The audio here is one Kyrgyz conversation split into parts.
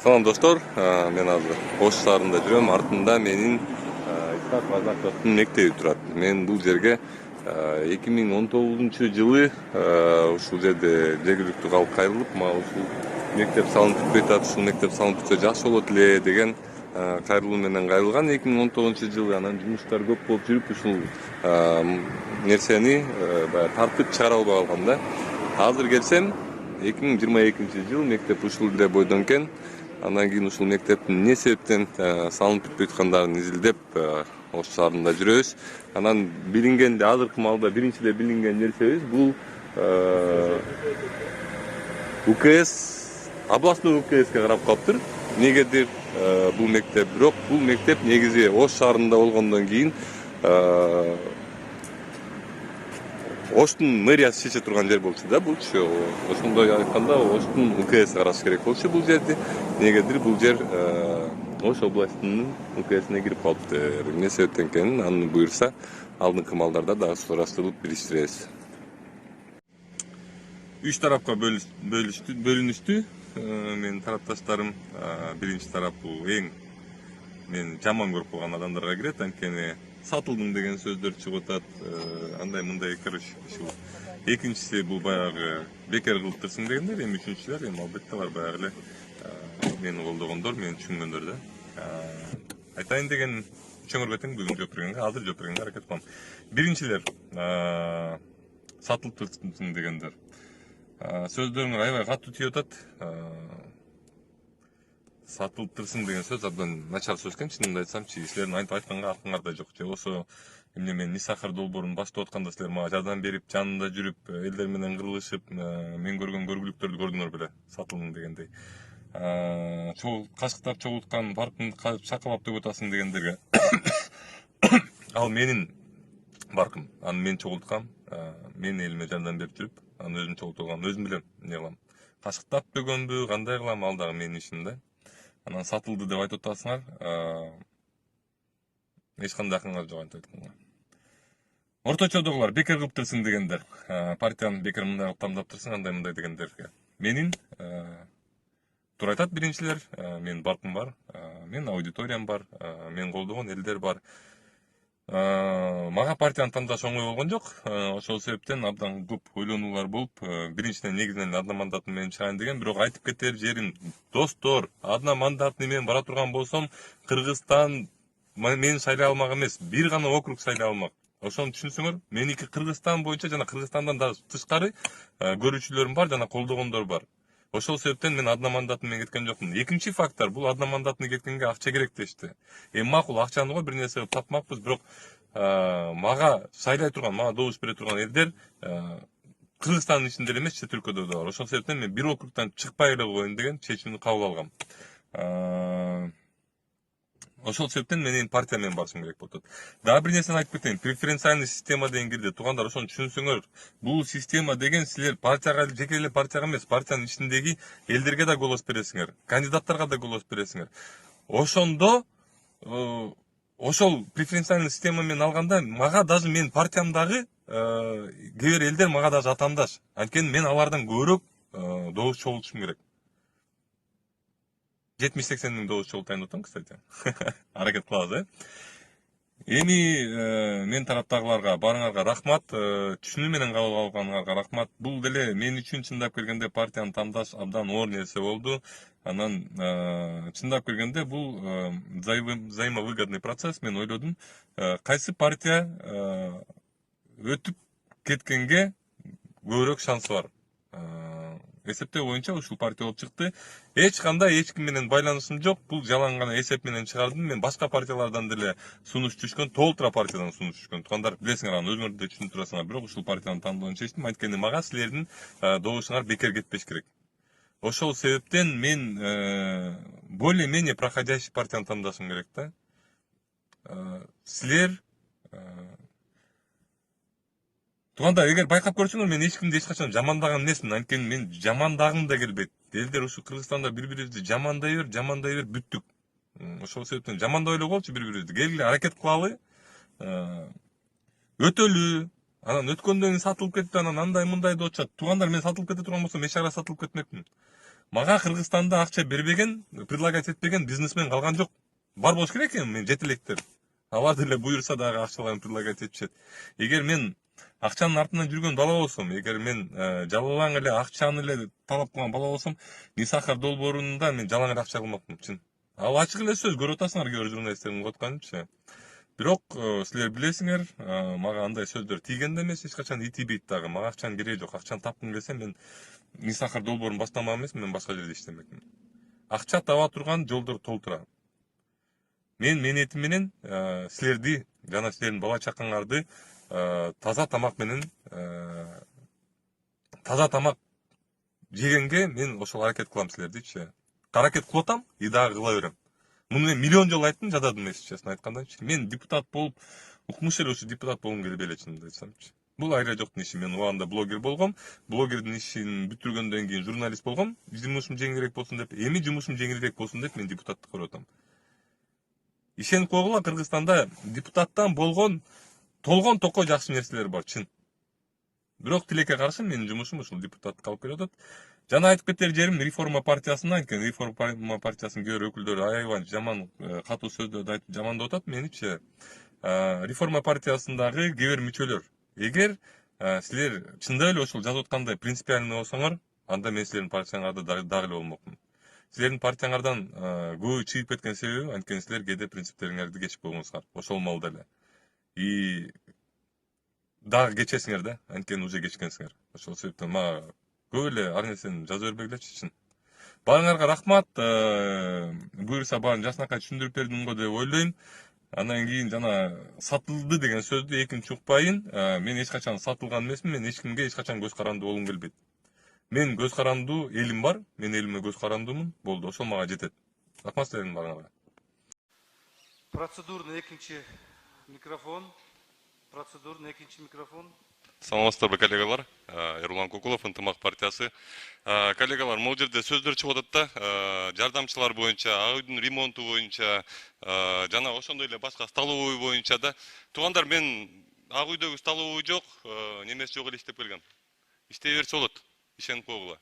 Салам достор, мен азыр Ош шаарында жүрөм. Артында менин Исхак Казаковдун мектеби турат. Мен бул жерге 2019-жылы ушул жерде жергиликтүү калк кайрылып, мага ушул мектеп салынып бүтпөй атат, ушул мектеп салынып бүтсө жакшы болот эле деген кайрылуу менен кайрылган 2019-жылы. Анан жумуштар көп болуп жүрүп ушул нерсени баягы тартып чыгара албай калгам да. Азыр келсем 2022-жыл мектеп ушул эле бойдон экен. Андан кийин ушул мектептин эмне себептен салынып бүтпөй аткандарын изилдеп Ош шаарында жүрөбүз. Анан билинген азыркы маалда биринчи эле билинген нерсебиз бул УКС, областной УКСке карап калыптыр. Негедир бул мектеп, бирок бул мектеп негизи Ош шаарында болгондон кийин Оштун мэриясы чече турган жер болчу да, булчу. Ошондой айтканда Оштун УКС караш керек болчу бул жерди. Негедир бул жер Ош областынын УКСине кирип калыптыр. Эмне себептен экенин аны буюрса алдыңкы маалдарда дагы сураштырылып билиштиребиз. Үч тарапка бөлүнүштү. Менин тарапташтарым биринчи тарап бул эң мен жаман көрүп калган адамдарга кирет, анткени сатылдым деген сөздөр чыгып атат, андай мындай короче ушул. Экинчиси бул баягы бекер кылып турсуң дегендер, эми үчүнчүлөр эми албетте бар баягы эле мени колдогондор, мени түшүнгөндөр да. Айтайын деген чөңөргө тең бүгүн жооп бергенге, азыр жооп бергенге аракет кылам. Биринчилер сатылып турсуң дегендер. Сөздөрүңөр аябай катуу тийип атат. Сатылып турсуң деген сөз абдан начар сөз экен, чынымды айтсамчы. Силердин антип айтканга акыңарда жок. Же болсо эмне мен Нисахар долбоорун баштап атканда силер мага жардам берип, жанында жүрүп, элдер менен кырылышып, мен көргөн көргүлүктөрдү көрдүңөр беле, сатылдым дегендей. Кашыктап чогулткан баркыңды шакалап төгүп атасың дегендерге ал менин баркым, аны мен чогулткам, мен элиме жардам берип жүрүп, аны өзүм чогултуп өзүм билем эмне кылам. Кашыктап төгөнбү, кандай кылам, ал дагы менин ишим да. Анан сатылды деп айтып атасыңар, эч кандай акыңар жок антип айтканга. Орточодогулар бекер кылып турсуң дегендер, партияны бекер мындай кылып тамдап турсуң, андай мындай дегендерге. Менин туура айтат биринчилер, менин баркым бар, менин аудиториям бар, мен колдогон элдер бар. Мага партияны тандаш оңой болгон жок. Ошол себептен абдан көп ойлонуулар болуп, биринчиден негизинен одномандатный менен чыгайын деген, бирок айтып кетер жерим, достор, одномандатный менен бара турган болсом, Кыргызстан мени шайлай алмак эмес, бир гана округ шайлай алмак. Ошону түшүнсөңөр, меники Кыргызстан боюнча жана Кыргызстандан да тышкары көрүүчүлөрүм бар жана колдогондор бар. Ошол себептен мен одномандатный менен кеткен жокмун. Экинчи фактор, бул одномандатный кеткенге акча керек дешти. Макул акчаны го бир нерсе тапмакпыз, бирок мага шайлай турган, мага добуш бере турган элдер Кыргызстандын ичинде эле эмес, чет өлкөдө да бар. Ошол себептен мен бир округдан чыкпай эле коеюн деген чечимди кабыл алгам. Ошол себептен менин партия менен барышым керек болуп атат. Дагы бир нерсени айтып кетейин. Преференциальный система деген кирди. Туугандар, ошону түшүнсөңөр, бул система деген силер партияга, жеке эле партияга эмес, партиянын ичиндеги элдерге да голос бересиңер, кандидаттарга да голос бересиңер. Ошондо ошол преференциальный система менен алганда мага даже менин партиямдагы кээ бир элдер мага даже атаандаш. Анткени мен алардан көбүрөөк добуш чогултушум керек. 70-80 миң добуш чогултайын деп атам, кстати. Аракет кылабыз, Эми мен тараптагыларга баарыңарга рахмат, түшүнүү менен кабыл алганыңарга рахмат. Бул деле мен үчүн чындап келгенде партияны тандаш абдан оор нерсе болду. Анан чындап келгенде бул взаимовыгодный процесс. Мен ойлодум, кайсы партия өтүп кеткенге көбүрөөк шансы бар. Эсептөө боюнча ушул партия болуп чыкты. Эч кандай эч ким менен байланышым жок. Бул жалаң гана эсеп менен чыгардым. Мен башка партиялардан деле сунуш түшкөн, толтура партиядан сунуш түшкөн. Туугандар, билесиңер, аны өзүңөр да түшүнүп турасыңар. Бирок ушул партияны тандоону чечтим. Анткени мага силердин добушуңар бекер кетпеш керек. Ошол себептен мен более-менее проходящий партияны тандашым керек да. Силер туугандар, эгер байкап көрсөңөр, мен эч кимди эч качан жамандаган эмесмин. Анткени мен жамандагым да келбейт. Элдер ушу Кыргызстанда бири-бирибизди жамандай бер, бүттүк. Ошол себептен жамандай эле коелучу бири-бирибизди. Келгиле, аракет кылалы. Өтөлү. Анан өткөндөн кийин сатылып кетти, анан андай мындай деп атышат. Туугандар, мен сатылып кете турган болсом, эч жакка сатылып кетмекмин. Мага Кыргызстанда акча бербеген, предлагать этпеген бизнесмен калган жок. Бар болуш керек эми мен жетелектер. Алар деле буюрса дагы акчаларын предлагать этишет. Эгер мен акчанын артынан жүргөн бала болсом, эгер мен жалалаң эле акчаны эле талап кылган бала болсом, Нисахар долбоорунда мен жалаң эле акча кылмакмын чын. Ал ачык эле сөз көрүп атасыңар кээ бир журналисттердин котканынчы. Бирок силер билесиңер, мага андай сөздөр тийген да эмес, эч качан и тийбейт дагы. Мага акчанын кереги жок. Акчаны тапкым келсе мен Нисахар долбоорун баштамак эмесмин, мен башка жерде иштемекмин. Акча таба турган жолдор толтура. Мен этим менен силерди жана силердин бала чакаңарды таза тамак менен таза тамак жегенге мен ошол аракет кылам силердичи. Аракет кылып атам, и дагы кыла берем. Муну мен миллион жолу айттым, жададым эмес, честно айткандачы. Мен депутат болуп, укмуш эле ушу депутат болгум келбей эле чынымды айтсамчы. Бул айра жоктун иши. Мен убагында блогер болгом. Блогердин ишин бүтүргөндөн кийин журналист болгом. Жумушум жеңилирээк болсун деп, эми жумушум жеңилирээк болсун деп мен депутаттык көрүп атам. Ишенип койгула, Кыргызстанда депутаттан болгон толгон токко жакшы нерселер бар, чын. Бирок тилекке каршы менин жумушум ушул депутаттыкка алып келип атат. Жана айтып кетер жерим реформа партиясына, анткени реформа партиясынын кээ бир өкүлдөрү аябай жаман катуу сөздөрдү айтып жамандап атат меничи. Реформа партиясындагы кээ бир мүчөлөр, эгер силер чындап эле ошол жазып аткандай принципиальный болсоңор, анда мен силердин партияңарда дагы эле болмокмун. Силердин партияңардан көбү чыгып кеткен себеби анткени силер кээде принциптериңерди кечип койгонуңузга, ошол маалда эле. И дагы кечесиңер да, анткени уже кечкенсиңер. Ошол себептен мага көп эле ар нерсени жаза бербегилечи чын. Баарыңарга рахмат. Буюрса баарын жакшынакай түшүндүрүп бердим го деп ойлойм. Андан кийин жана сатылды деген сөздү экинчи укпайын. Мен эч качан сатылган эмесмин, мен эч кимге эч качан көз карандуу болгум келбейт. Мен көз карандуу элим бар, мен элиме көз карандуумун, болду, ошол мага жетет. Рахмат силердин баарыңарга. Процедурный экинчи микрофон. Процедурный экинчи микрофон. Саламатсыздарбы коллегалар, Эрлан Кукулов, Ынтымак партиясы. Коллегалар, могул жерде сөздөр чыгып атат да, жардамчылар боюнча, ак үйдүн ремонту боюнча, жана ошондой эле башка столовый боюнча да. Туугандар, мен ак үйдөгү столовый жок, немеси жок эле иштеп келгем. Иштей берсе болот, ишенип койгула.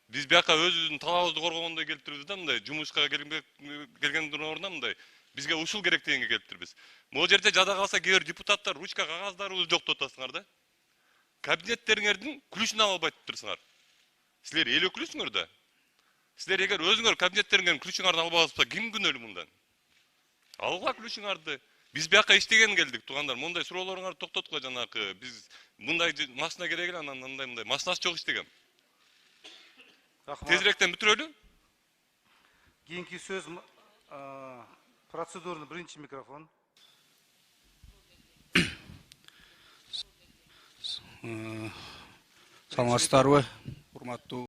Биз бияка өзүбүздүн талабыбызды коргогондой келиптирбиз да, мындай жумушка келгендин ордуна мындай бизге ушул керек дегенге келиптирбиз. Могул жерде жада калса кээ бир депутаттар ручка кагаздарыбызды жок деп атасыңар да. Кабинеттериңердин ключун ала албай турсуңар. Силер эл өкүлүсүңөр да. Силер эгер өзүңөр кабинеттериңердин ключуңарды албай алса, ким күнөөлүү мындан? Алгыла ключуңарды. Биз бияка иштеген келдик, туугандар. Мындай суроолоруңарды токтоткула, жанакы биз мындай машина керек эле, анан мындай машинасы жок иштегем. Тезирээктен бүтүрөлү. Кийинки сөз процедурный биринчи микрофон. Саламатсыздарбы, урматтуу